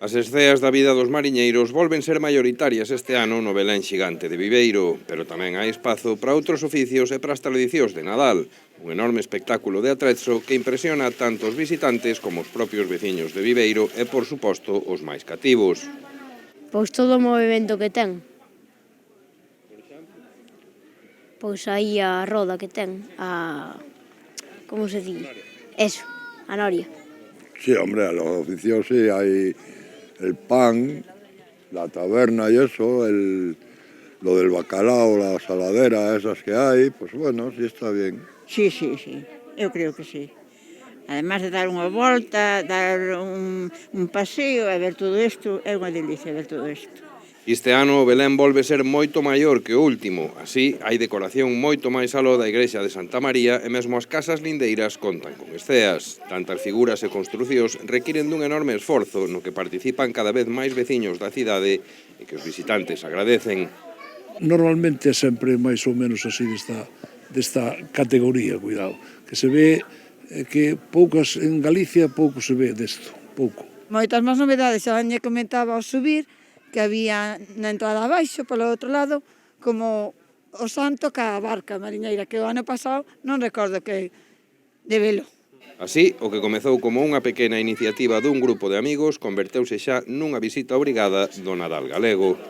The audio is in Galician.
As esceas da vida dos mariñeiros volven ser maioritarias este ano no Belén xigante de Viveiro, pero tamén hai espazo para outros oficios e para as tradicións de Nadal, un enorme espectáculo de atrezo que impresiona tanto os visitantes como os propios veciños de Viveiro e, por suposto, os máis cativos. Pois todo o movimento que ten. Pois aí a roda que ten, como se di? Eso, a noria. Sí, hombre, a los oficios sí, hay el pan, la taberna y eso, lo del bacalao, la saladera, esas que hay, pues bueno, sí está bien. Sí, eu creo que sí. Además de dar unha volta, dar un paseo e ver todo isto, é unha delicia ver todo isto. Este ano o Belén volve ser moito maior que o último, así hai decoración moito máis aló da igrexa de Santa María e mesmo as casas lindeiras contan con esceas. Tantas figuras e construcións requiren dun enorme esforzo no que participan cada vez máis veciños da cidade e que os visitantes agradecen. Normalmente é sempre máis ou menos así desta categoría, cuidado, que se ve que poucas en Galicia pouco se ve desto, pouco. Moitas máis novedades, xa lle comentaba ao subir, que había na entrada abaixo, polo outro lado, como o santo ca barca mariñeira, que o ano pasado non recordo que de velo. Así, o que comezou como unha pequena iniciativa dun grupo de amigos converteuse xa nunha visita obrigada do Nadal galego.